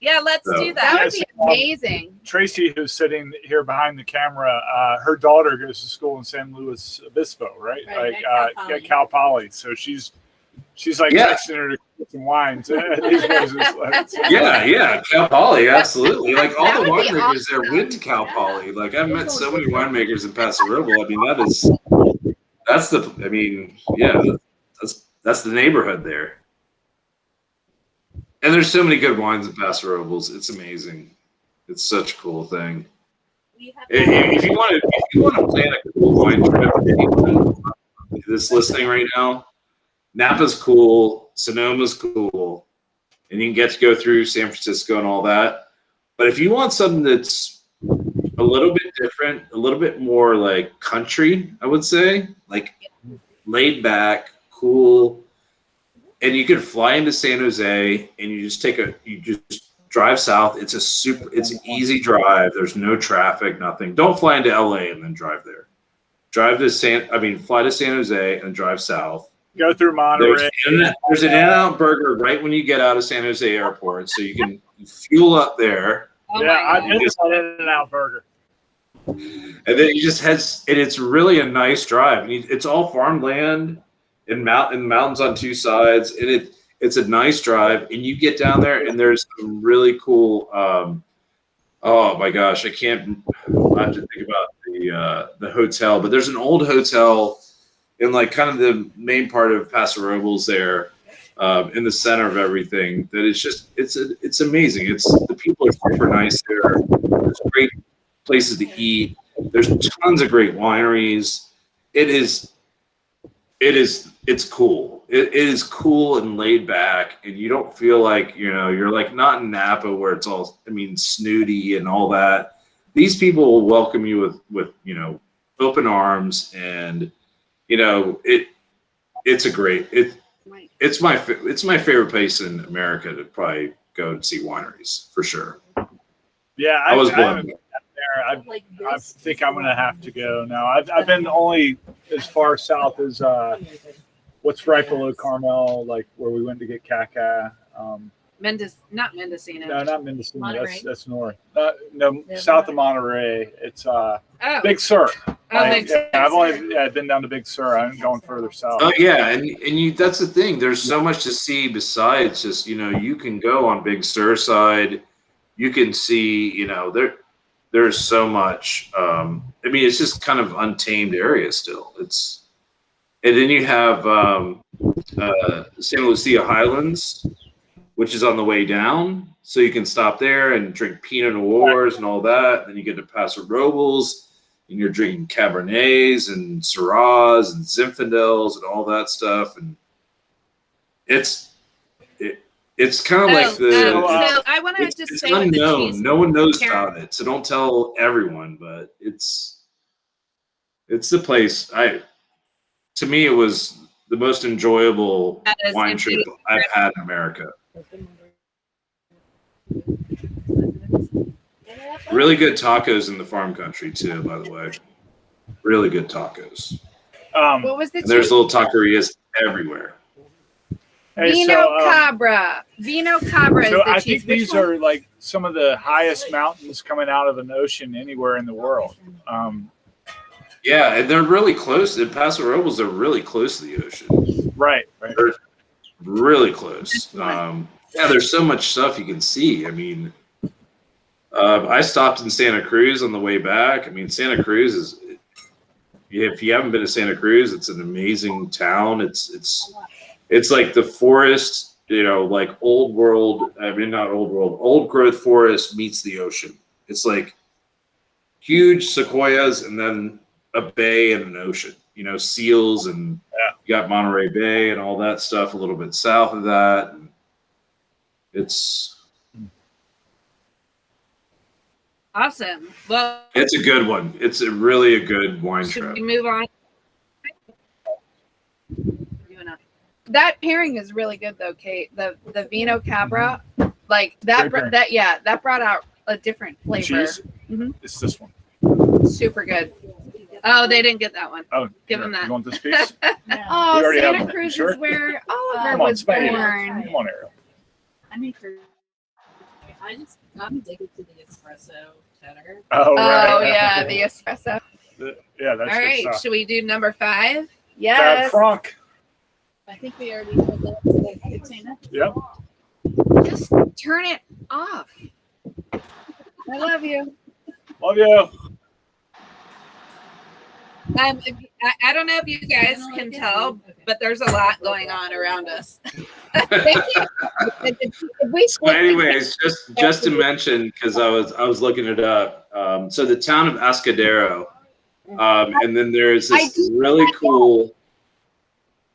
Yeah, let's do that. That would be amazing. Tracy, who's sitting here behind the camera, her daughter goes to school in San Luis Obispo, right? Like Cal Poly. So she's like texting her to get some wines. Yeah, Cal Poly, absolutely. Like all the winemakers there went to Cal Poly. Like I've met so many winemakers in Paso Robles. I mean, that's the neighborhood there. And there's so many good wines in Paso Robles. It's amazing. It's such a cool thing. If you want to plan a cool wine trip, anyone that's listening right now, Napa's cool, Sonoma's cool, and you can get to go through San Francisco and all that. But if you want something that's a little bit different, a little bit more like country, I would say, like laid back, cool, and you can fly into San Jose and you just drive south. It's an easy drive. There's no traffic, nothing. Don't fly into LA and then drive there. Fly to San Jose and drive south. Go through Monterey. There's an In-N-Out Burger right when you get out of San Jose Airport, so you can fuel up there. Oh Yeah, my I God. just had In-N-Out Burger. And then you just head, and it's really a nice drive. And it's all farmland and mountains on two sides, and it's a nice drive. And you get down there, and there's some really cool. Oh my gosh, I have to think about the hotel, but there's an old hotel in like kind of the main part of Paso Robles there, in the center of everything. That it's amazing. The people are super nice there. There's great places to eat. There's tons of great wineries. It's cool. It is cool and laid back, and you don't feel like, you're like not in Napa where it's all, snooty and all that. These people will welcome you with open arms, and it's my favorite place in America to probably go and see wineries for sure. Yeah, I was haven't blown. been there. I think I'm gonna have to go now. I've been only as far south as what's right below Carmel, like where we went to get caca. Not Mendocino. No, not Mendocino. Monterey. That's north. No, south of Monterey. It's Oh, Big Sur. Big Sur. I've been down to Big Sur. I'm going further south. Oh yeah, and that's the thing. There's so much to see besides just you can go on Big Sur side. You can see there's so much. It's just kind of untamed area still. And then you have Santa Lucia Highlands, which is on the way down, so you can stop there and drink Pinot Noirs and all that. Then you get to Paso Robles, and you're drinking Cabernets and Syrahs and Zinfandels and all that stuff. And it's kind of like so I want to just it's say with the unknown. cheese. No one knows Karen. about it, so don't tell everyone. But it's the place. To me, it was the most enjoyable That is wine trip indeed I've had in America. Really good tacos in the farm country too, by the way. Really good tacos. What was the And there's cheese? little taquerias everywhere. Vino Cabra. Vino Cabra is So the I cheese. think these are like some of the highest mountains coming out of an ocean anywhere in the world. Yeah, and they're really close. In Paso Robles, they're really close to the ocean. Right. They're really close. There's so much stuff you can see. I stopped in Santa Cruz on the way back. Santa Cruz is, if you haven't been to Santa Cruz, it's an amazing town. It's like the forest, like old growth forest meets the ocean. It's like huge sequoias and then a bay and an ocean, seals, and you got Monterey Bay and all that stuff a little bit south of that. And it's Awesome. Well, it's a good one. It's really a good wine should trip. we move on? That pairing is really good though, Kate. The Vino Cabra, like that. Great pairing. That brought out a different flavor. Cheese. Mhm. It's this one. Super good. Oh, they didn't get that one. Oh, Give here, them that. You want this piece? Oh, already have Santa one. Cruz Sure. is where Oliver Come on, was Spade. born. Come on, Ariel. I'm addicted to the espresso cheddar. Oh, right. Oh yeah, the espresso. Yeah, that's All good right. stuff. Should we do number 5? Cab Yes. Franc. I think we already did that. Katrina. Yep. Just turn it off. I love you. Love you. I don't know if you guys can tell, but there's a lot going on around us. So anyways, just to mention, because I was looking it up. So the town of Ascadero, and then there's this really cool.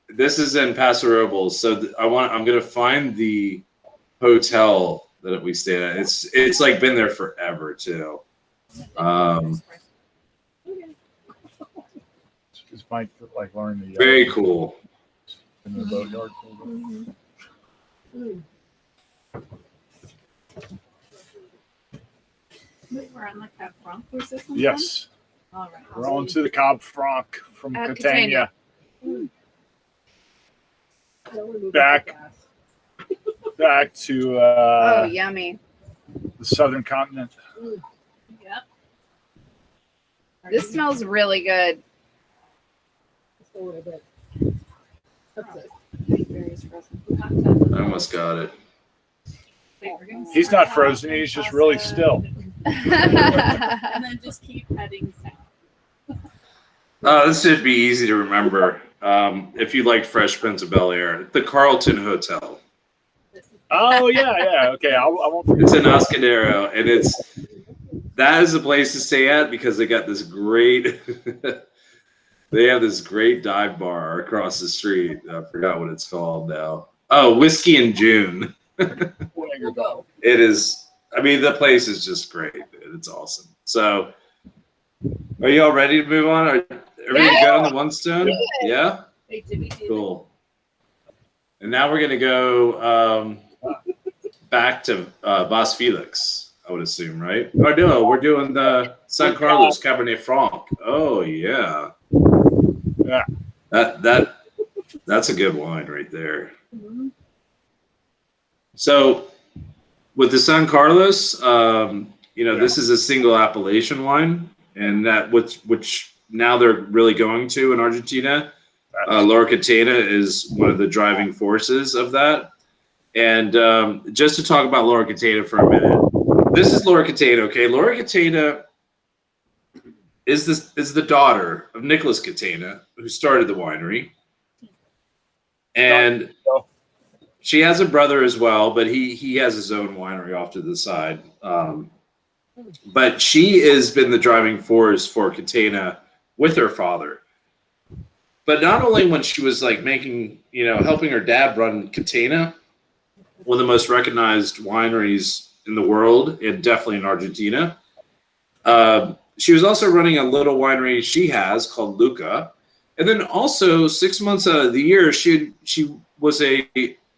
This is in Paso Robles, so I'm gonna find the hotel that we stayed at. It's like been there forever too. Just might like learn the Very cool. in the boatyard. We're on the Cab Franc. Was this one? Yes, All right. we're on to the Cab Franc from At Catania. Don't remove Back. the glass. Back to Oh, yummy. the southern continent. Yep. This smells really good. Just a little bit. That's it. Blackberries frozen. I almost got it. Wait, we're gonna He's start not frozen, off he's and just really toss it, still. And then just keep heading south. This should be easy to remember. If you liked Fresh Prince of Bel-Air, the Carlton Hotel. Oh yeah. Okay, I won't forget. It's in Oscadero, and that is the place to stay at because they got this great. They have this great dive bar across the street. I forgot what it's called now. Oh, Whiskey in June. We'll go. It is. I mean, the place is just great. It's awesome. So, are you all ready to move on? Are everything good on the One Stone? Yeah. Wait, did we do Cool. And now we're gonna go back to Vas Felix, I would assume, right? Oh no, we're doing the San Carlos Cabernet Franc. Oh yeah. Yeah. That's a good wine right there. Mhm. So with the San Carlos, this is a single appellation wine, and that which now they're really going to in Argentina. Laura Catena is one of the driving forces of that. And just to talk about Laura Catena for a minute, this is Laura Catena. Okay, Laura Catena is the daughter of Nicholas Catena, who started the winery, and she has a brother as well, but he has his own winery off to the side. But she has been the driving force for Catena with her father. But not only when she was like making, helping her dad run Catena, one of the most recognized wineries in the world, and definitely in Argentina. She was also running a little winery she has called Luca. And then also 6 months out of the year, she was a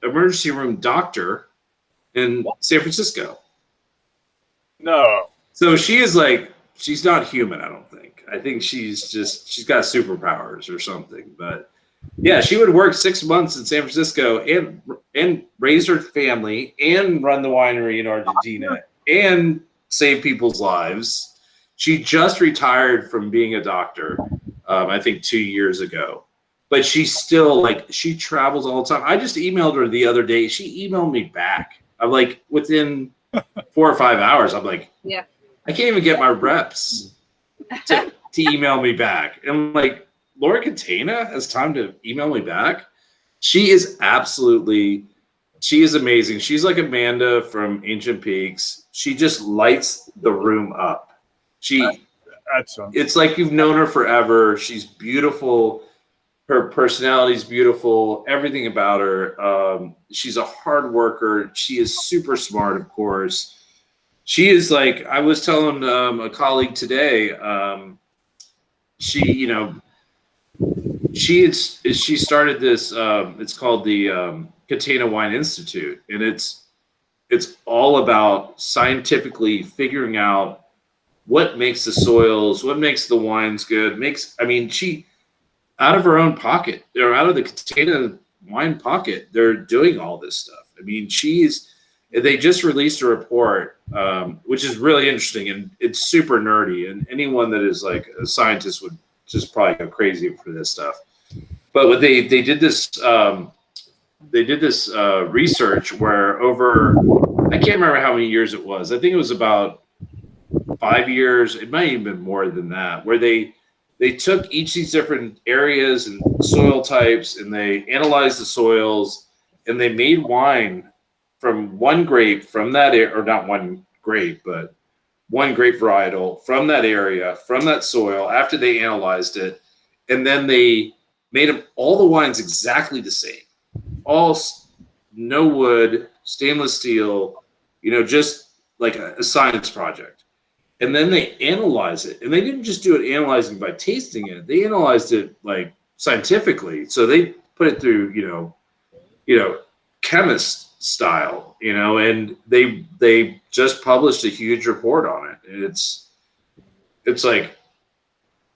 emergency room doctor in San Francisco. No. So she is like, she's not human, I don't think. I think she's got superpowers or something. But yeah, she would work 6 months in San Francisco and raise her family and run the winery in Argentina and save people's lives. She just retired from being a doctor, I think 2 years ago. But she's still she travels all the time. I just emailed her the other day. She emailed me back. I'm like, within 4 or 5 hours, I'm like, yeah, I can't even get my reps to email me back. And I'm like, Laura Catena has time to email me back. She is amazing. She's like Amanda from Ancient Peaks. She just lights the room up. It's like you've known her forever. She's beautiful. Her personality is beautiful. Everything about her. She's a hard worker. She is super smart, of course. She is like, I was telling a colleague today, she started this, it's called the Catena Wine Institute. And it's all about scientifically figuring out what makes the soils, what makes the wines good, she, out of her own pocket, or out of the Catena wine pocket, they're doing all this stuff. I mean, they just released a report, which is really interesting, and it's super nerdy, and anyone that is like a scientist would just probably go crazy for this stuff. But what they did this research where over, I can't remember how many years it was. I think it was about 5 years. It might even been more than that, where they took each of these different areas and soil types, and they analyzed the soils, and they made wine from one grape from that area, or not one grape, but one grape varietal from that area, from that soil, after they analyzed it. And then they made them, all the wines exactly the same. All no wood, stainless steel, just like a science project. And then they analyze it. And they didn't just do it analyzing by tasting it. They analyzed it like scientifically. So they put it through, chemists style, you know, and they just published a huge report on it. It's like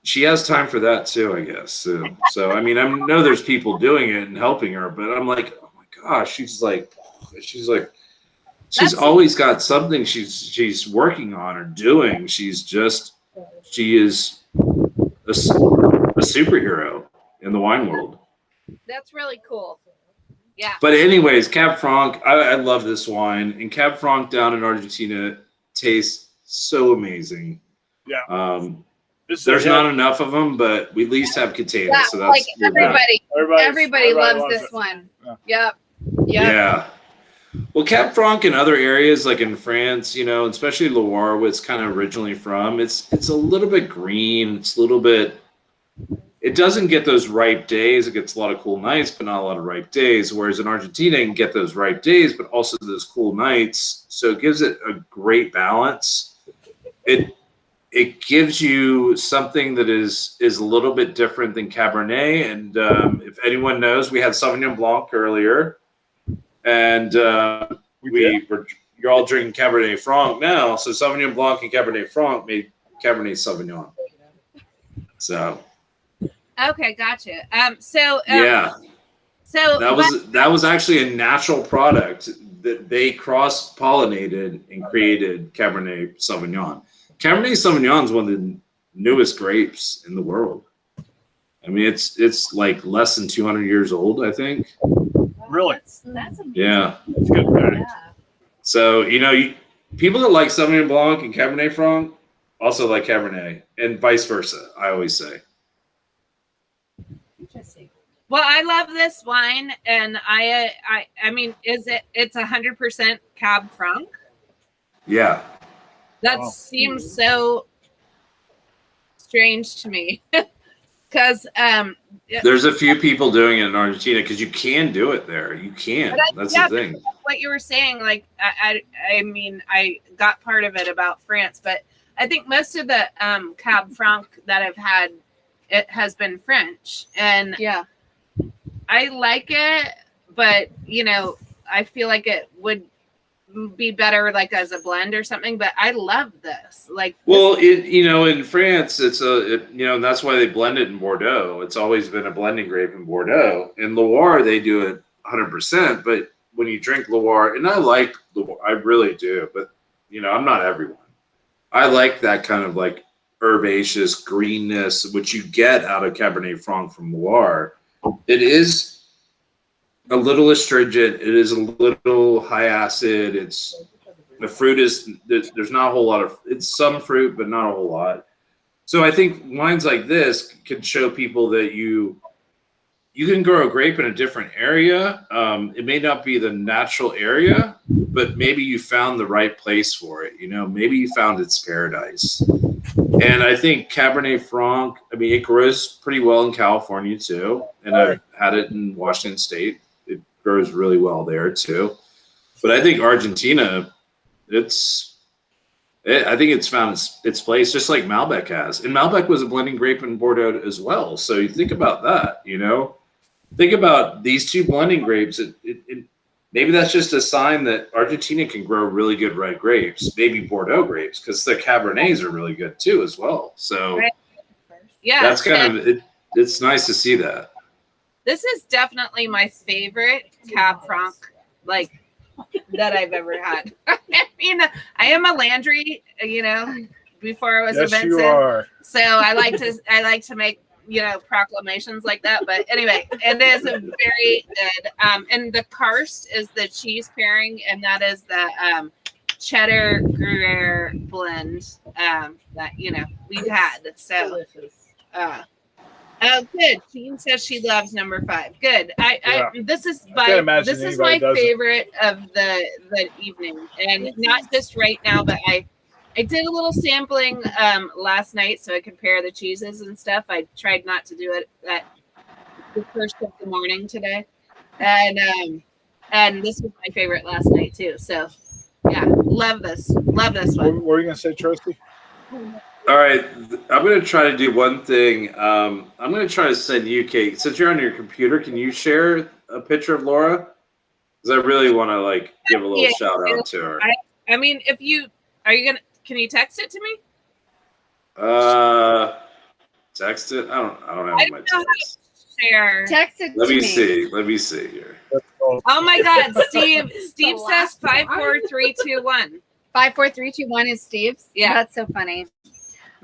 she has time for that too, I guess. So I mean, I know there's people doing it and helping her, but I'm like, oh my gosh, she's always got something she's working on or doing. She is a superhero in the wine world. That's really cool. Yeah. But anyways, Cab Franc, I love this wine, and Cab Franc down in Argentina tastes so amazing. Yeah. There's not enough of them, but we at least have Catena, Yeah, so that's everybody loves this one. Yeah. Yep. Yeah. Well, Cab Franc in other areas, like in France, you know, especially Loire, where it's kind of originally from, it's a little bit green. It's a little bit. It doesn't get those ripe days. It gets a lot of cool nights, but not a lot of ripe days. Whereas in Argentina, you can get those ripe days, but also those cool nights. So it gives it a great balance. It gives you something that is a little bit different than Cabernet. And if anyone knows, we had Sauvignon Blanc earlier, and you're all drinking Cabernet Franc now. So Sauvignon Blanc and Cabernet Franc made Cabernet Sauvignon. So. Okay, gotcha. So that was actually a natural product that they cross-pollinated and created Cabernet Sauvignon. Cabernet Sauvignon is one of the newest grapes in the world. I mean, it's like less than 200 years old, I think. Really? That's amazing. Yeah. That's good. Yeah. So, you know, people that like Sauvignon Blanc and Cabernet Franc also like Cabernet, and vice versa, I always say. Interesting. Well, I love this wine, and I mean, it's 100% Cab Franc? Yeah. That Wow. seems so strange to me, because There's a few people doing it in Argentina because you can do it there. You can. That's the thing. what you were saying, like I mean, I got part of it about France, but I think most of the Cab Franc that I've had, it has been French, and Yeah. I like it, but you know, I feel like it would be better like as a blend or something. But I love this. Like, Well, in France, and that's why they blend it in Bordeaux. It's always been a blending grape in Bordeaux. In Loire, they do it 100%. But when you drink Loire, and I like Loire, I really do. But I'm not everyone. I like that kind of like herbaceous greenness, which you get out of Cabernet Franc from Loire. It is a little astringent. It is a little high acid. The fruit is, there's not a whole lot of, it's some fruit, but not a whole lot. So I think wines like this can show people that you can grow a grape in a different area. It may not be the natural area, but maybe you found the right place for it. Maybe you found its paradise. And I think Cabernet Franc, I mean, it grows pretty well in California too. And I've had it in Washington State. It grows really well there too. But I think Argentina, I think it's found its place just like Malbec has. And Malbec was a blending grape in Bordeaux as well. So you think about that, Think about these two blending grapes. Maybe that's just a sign that Argentina can grow really good red grapes, maybe Bordeaux grapes, because the Cabernets are really good too as well. So yeah, that's kind of it. It's nice to see that. This is definitely my favorite Cab Franc, like, that I've ever had. I mean, I am a Landry, before I was a Vincent. You are. So I like to make, proclamations like that. But anyway, it is a very good. And the karst is the cheese pairing, and that is the cheddar Gruyere blend that we've had. So oh, good. Jean says she loves number 5. Good. This is my favorite of the evening, and not just right now, but I did a little sampling last night so I could compare the cheeses and stuff. I tried not to do it at the first of the morning today, and this was my favorite last night too. So yeah, love this one. What were you gonna say, Trusty? All right, I'm going to try to do one thing. I'm going to try to send you, Kate, since you're on your computer, can you share a picture of Laura? Because I really want to like give a little Yeah. shout out to her. I mean, can you text it to me? Text it. I don't I have my don't know how text. to share. Text it Let to me me. see. Let me see here. Oh my God, Steve The says last one. 5, 4, 3, 2, 1. 5, 4, 3, 2, 1 is Steve's. Yeah. That's so funny.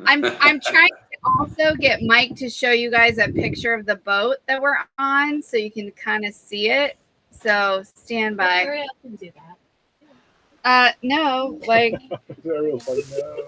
I'm trying to also get Mike to show you guys a picture of the boat that we're on so you can kind of see it. So stand by. Hurry up and do that. No, like Ariel's like, no.